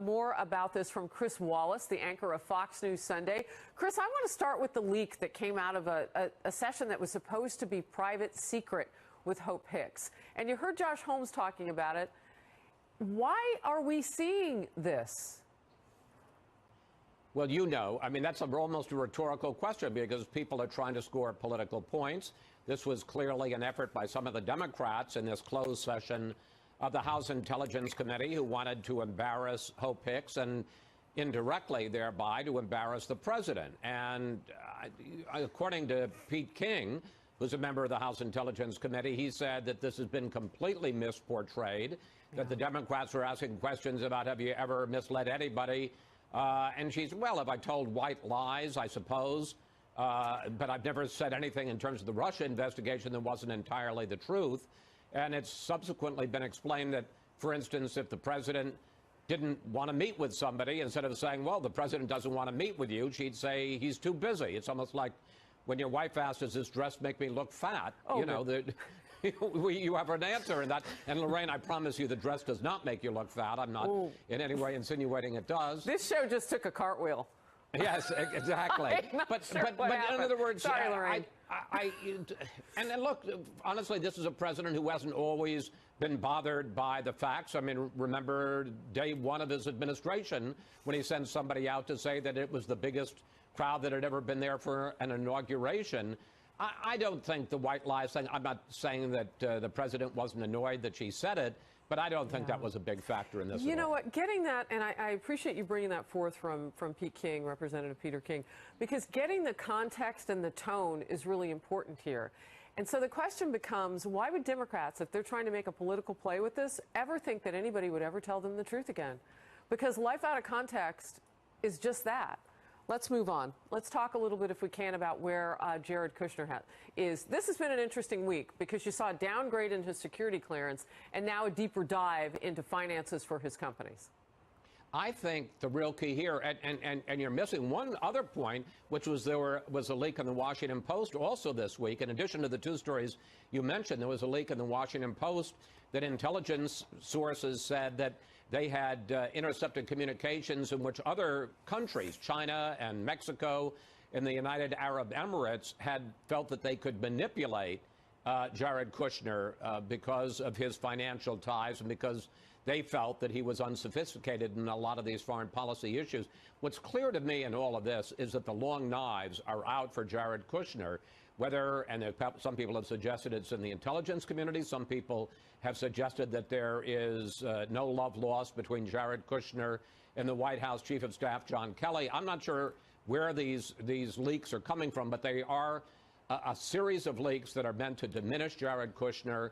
More about this from Chris Wallace, the anchor of Fox News Sunday. Chris, I want to start with the leak that came out of a session that was supposed to be private secret with Hope Hicks. And you heard Josh Holmes talking about it. Why are we seeing this? Well, I mean, that's almost a rhetorical question because people are trying to score political points. This was clearly an effort by some of the Democrats in this closed session of the House Intelligence Committee who wanted to embarrass Hope Hicks and indirectly thereby to embarrass the president. And according to Pete King, who's a member of the House Intelligence Committee, he said that this has been completely misportrayed, that the Democrats were asking questions about, have you ever misled anybody? And she's, well, have I told white lies, I suppose, but I've never said anything in terms of the Russia investigation that wasn't entirely the truth. And it's subsequently been explained that, for instance, if the president didn't want to meet with somebody, instead of saying, well, the president doesn't want to meet with you, she'd say he's too busy. It's almost like when your wife asks, does this dress make me look fat? Oh, you know, you have an answer in that. And Lorraine, I promise you the dress does not make you look fat. I'm not in any way insuinating it does. This show just took a cartwheel. Yes, exactly. But in other words, sorry, Lorraine. And look, honestly, this is a president who hasn't always been bothered by the facts. I mean, remember day one of his administration when he sent somebody out to say that it was the biggest crowd that had ever been there for an inauguration. I don't think the white lies thing, I'm not saying that the president wasn't annoyed that she said it, but I don't think that was a big factor in this. You know what, getting that, and I appreciate you bringing that forth from Pete King, Representative Peter King, because getting the context and the tone is really important here. And so the question becomes, why would Democrats, if they're trying to make a political play with this, ever think that anybody would ever tell them the truth again? Because life out of context is just that. Let's move on. Let's talk a little bit, if we can, about where Jared Kushner is. This has been an interesting week because you saw a downgrade in his security clearance and now a deeper dive into finances for his companies. I think the real key here, and you're missing one other point, which was there was a leak in the Washington Post also this week. In addition to the two stories you mentioned, there was a leak in the Washington Post that intelligence sources said that they had intercepted communications in which other countries, China and Mexico and the United Arab Emirates, had felt that they could manipulate Jared Kushner because of his financial ties and because they felt that he was unsophisticated in a lot of these foreign policy issues. What's clear to me in all of this is that the long knives are out for Jared Kushner, and some people have suggested it's in the intelligence community. Some people have suggested that there is no love lost between Jared Kushner and the White House Chief of Staff, John Kelly. I'm not sure where these leaks are coming from, but they are a series of leaks that are meant to diminish Jared Kushner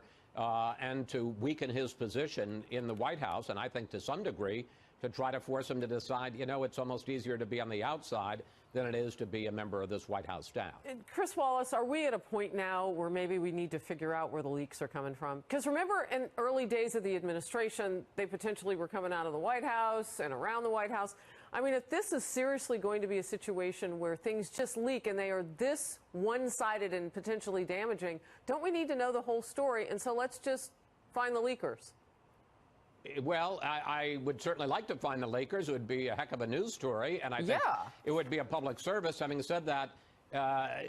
and to weaken his position in the White House, and I think to some degree to try to force him to decide, you know, it's almost easier to be on the outside than it is to be a member of this White House staff. And Chris Wallace, are we at a point now where maybe we need to figure out where the leaks are coming from? Because remember, in early days of the administration, they potentially were coming out of the White House and around the White House. I mean, if this is seriously going to be a situation where things just leak and they are this one-sided and potentially damaging, don't we need to know the whole story? And so let's just find the leakers. Well, I would certainly like to find the leakers. It would be a heck of a news story, and I think it would be a public service. Having said that,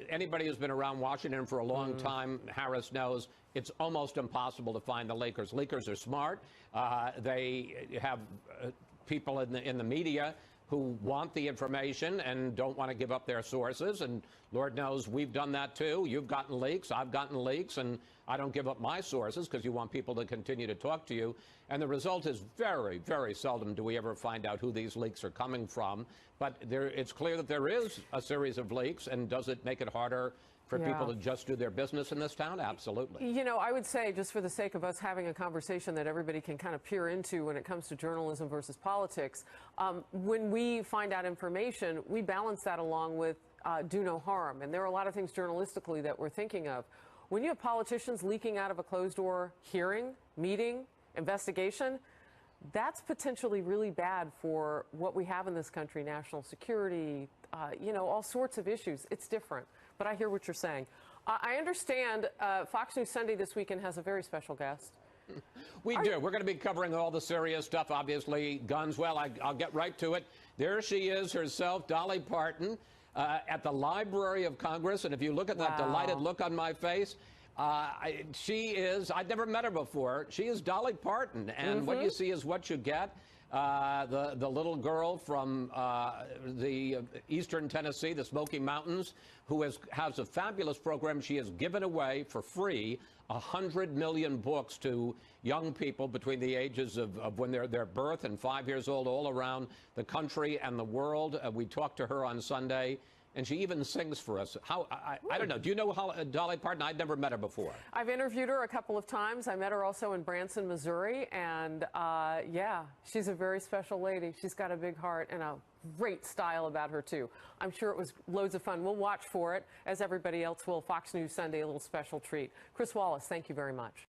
anybody who's been around Washington for a long time, Harris knows it's almost impossible to find the leakers. Leakers are smart. They have people in the media who want the information and don't want to give up their sources. And Lord knows we've done that too. You've gotten leaks, I've gotten leaks, and I don't give up my sources because you want people to continue to talk to you. And the result is very, very seldom do we ever find out who these leaks are coming from. But it's clear that there is a series of leaks, and does it make it harder for people to just do their business in this town? Absolutely. You know, I would say, just for the sake of us having a conversation that everybody can kind of peer into when it comes to journalism versus politics, when we find out information, we balance that along with do no harm. And there are a lot of things journalistically that we're thinking of. When you have politicians leaking out of a closed-door hearing, meeting, investigation, that's potentially really bad for what we have in this country, national security, you know, all sorts of issues. It's different. But I hear what you're saying. I understand Fox News Sunday this weekend has a very special guest. We do. We're going to be covering all the serious stuff, obviously. Guns, well, I'll get right to it. There she is herself, Dolly Parton, at the Library of Congress. And if you look at that delighted look on my face, she is, I'd never met her before. She is Dolly Parton. And what you see is what you get. The little girl from the eastern Tennessee, the Smoky Mountains, who has a fabulous program. She has given away for free 100 million books to young people between the ages of when their birth and 5 years old, all around the country and the world. We talked to her on Sunday. And she even sings for us. I don't know. Do you know Dolly Parton? I'd never met her before. I've interviewed her a couple of times. I met her also in Branson, Missouri. And, yeah, she's a very special lady. She's got a big heart and a great style about her, too. I'm sure it was loads of fun. We'll watch for it, as everybody else will. Fox News Sunday, a little special treat. Chris Wallace, thank you very much.